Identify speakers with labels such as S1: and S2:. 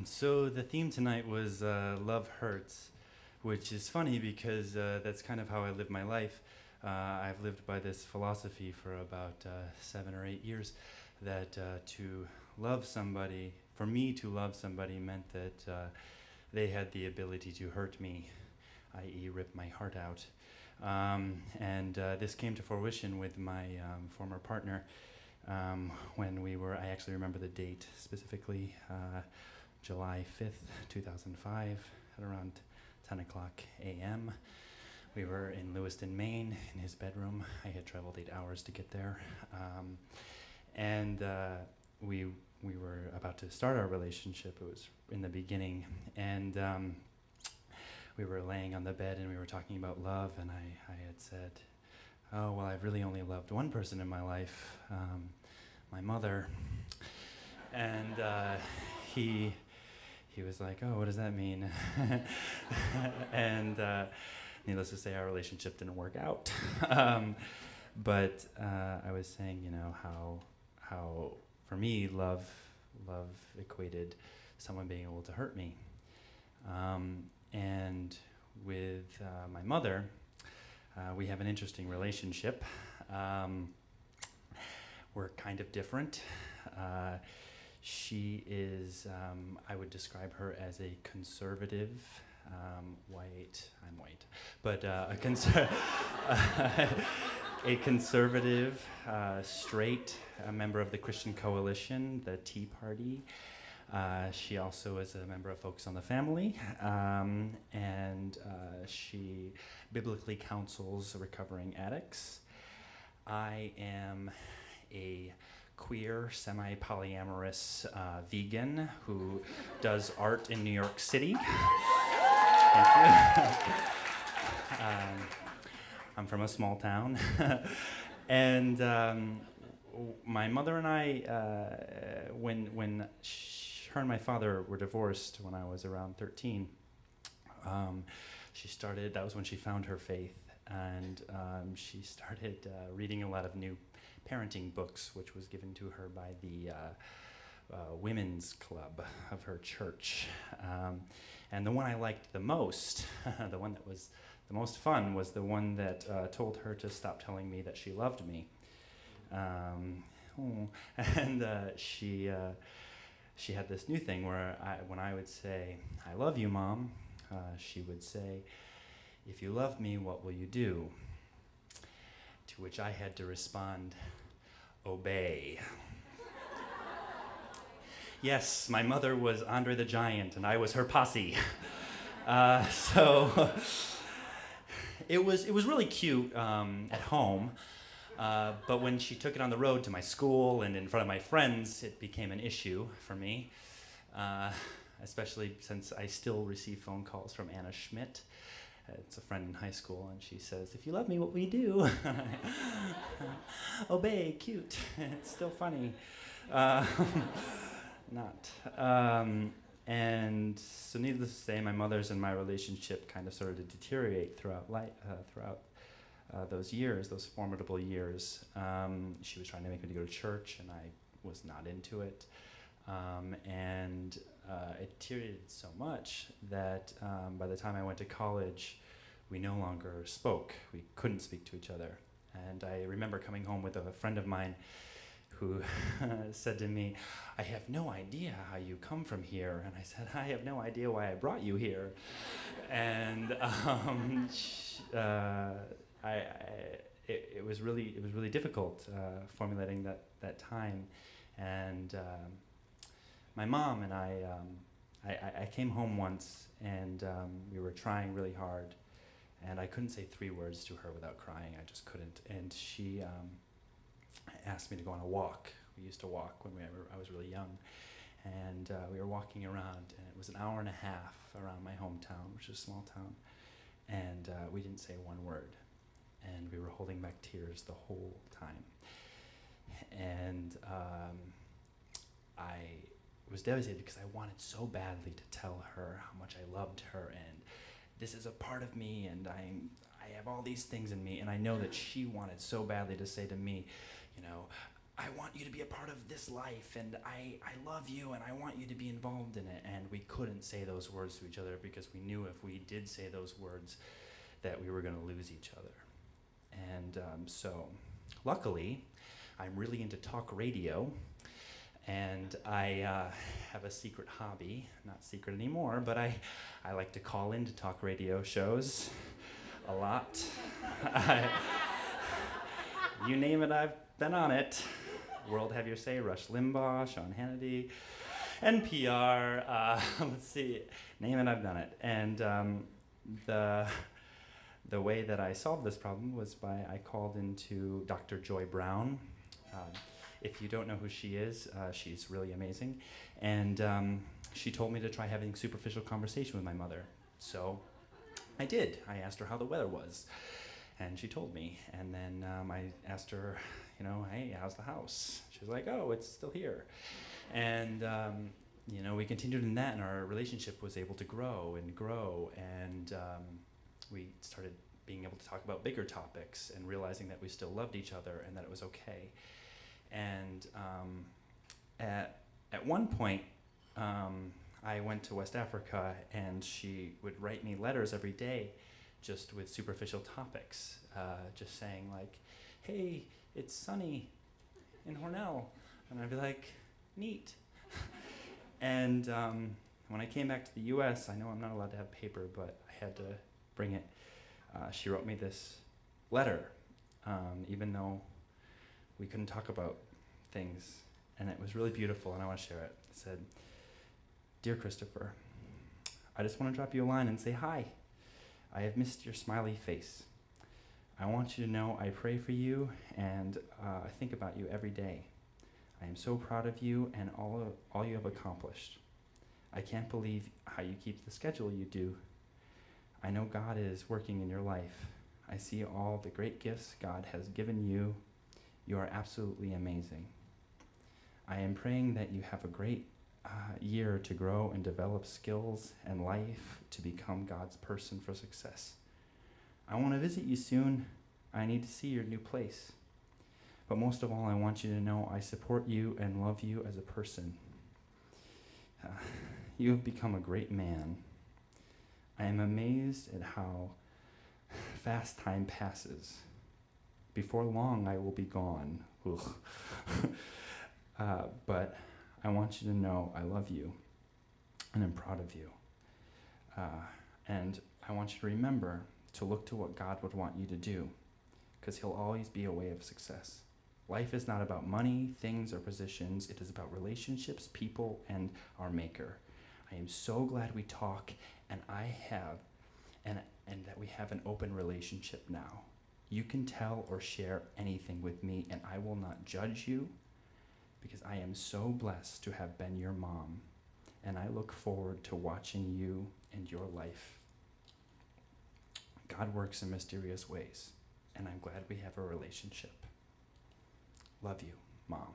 S1: So the theme tonight was Love Hurts, which is funny because that's kind of how I live my life. I've lived by this philosophy for about 7 or 8 years that to love somebody, for me to love somebody meant that they had the ability to hurt me, i.e. rip my heart out. And this came to fruition with my former partner when we were, I actually remember the date specifically, July 5th, 2005, at around 10 o'clock a.m. We were in Lewiston, Maine, in his bedroom. I had traveled 8 hours to get there. And we were about to start our relationship. It was in the beginning. And we were laying on the bed and we were talking about love, and I had said, oh, well, I've really only loved one person in my life, my mother. And he was like, oh, what does that mean? And needless to say, our relationship didn't work out. But I was saying, you know, how for me, love equated someone being able to hurt me. And with my mother, we have an interesting relationship. We're kind of different. She is, I would describe her as a conservative, white, I'm white, but a conservative, straight, a member of the Christian Coalition, the Tea Party. She also is a member of Focus on the Family, and she biblically counsels recovering addicts. I am a queer, semi-polyamorous vegan who does art in New York City. Thank you. I'm from a small town. And my mother and I, when her and my father were divorced when I was around 13, that was when she found her faith, and she started reading a lot of new parenting books, which was given to her by the women's club of her church. And the one I liked the most, the one that was the most fun, was the one that told her to stop telling me that she loved me. And she had this new thing where when I would say, I love you, Mom, she would say, if you love me, what will you do? To which I had to respond, obey. Yes, my mother was Andre the Giant, and I was her posse. So it was really cute at home, but when she took it on the road to my school and in front of my friends, it became an issue for me, especially since I still receive phone calls from Anna Schmidt. It's a friend in high school, and she says, if you love me, what will you do? Obey, cute. It's still funny. Not. And so needless to say, my mother's and my relationship kind of started to deteriorate throughout those years, those formidable years. She was trying to make me to go to church, and I was not into it. And it deteriorated so much that by the time I went to college, we no longer spoke. We couldn't speak to each other. And I remember coming home with a friend of mine who said to me, I have no idea how you come from here. And I said, I have no idea why I brought you here. And it was really difficult formulating that time. And my mom and I came home once, and we were trying really hard, and I couldn't say 3 words to her without crying. I just couldn't. And she asked me to go on a walk. We used to walk when I was really young, and we were walking around, and it was an hour and a half around my hometown, which is a small town, and we didn't say one word, and we were holding back tears the whole time. And I was devastated because I wanted so badly to tell her how much I loved her, and this is a part of me, and I have all these things in me, and I know that she wanted so badly to say to me, you know, I want you to be a part of this life, and I love you, and I want you to be involved in it. And we couldn't say those words to each other because we knew if we did say those words that we were going to lose each other. And so luckily, I'm really into talk radio, and I have a secret hobby, not secret anymore, but I like to call into talk radio shows a lot. You name it, I've been on it. World Have Your Say, Rush Limbaugh, Sean Hannity, NPR, let's see, name it, I've done it. And the way that I solved this problem was I called into Dr. Joy Brown. If you don't know who she is, she's really amazing. And she told me to try having superficial conversation with my mother. So I did. I asked her how the weather was. And she told me. And then I asked her, hey, how's the house? She was like, oh, it's still here. And, we continued in that, and our relationship was able to grow. And we started being able to talk about bigger topics and realizing that we still loved each other and that it was okay. And at one point, I went to West Africa, and she would write me letters every day just with superficial topics, just saying like, hey, it's sunny in Hornell. And I'd be like, neat. And when I came back to the US, I know I'm not allowed to have paper, but I had to bring it. She wrote me this letter, even though we couldn't talk about things. And it was really beautiful, and I want to share it. It said, Dear Christopher, I just want to drop you a line and say hi. I have missed your smiley face. I want you to know I pray for you, and I think about you every day. I am so proud of you and all you have accomplished. I can't believe how you keep the schedule you do. I know God is working in your life. I see all the great gifts God has given you. You are absolutely amazing. I am praying that you have a great year to grow and develop skills and life to become God's person for success. I want to visit you soon. I need to see your new place. But most of all, I want you to know I support you and love you as a person. You have become a great man. I am amazed at how fast time passes. Before long, I will be gone. But I want you to know I love you, and I'm proud of you. And I want you to remember to look to what God would want you to do, because he'll always be a way of success. Life is not about money, things, or positions. It is about relationships, people, and our Maker. I am so glad we talk, and and that we have an open relationship now. You can tell or share anything with me, and I will not judge you, because I am so blessed to have been your mom, and I look forward to watching you and your life. God works in mysterious ways, and I'm glad we have a relationship. Love you, Mom.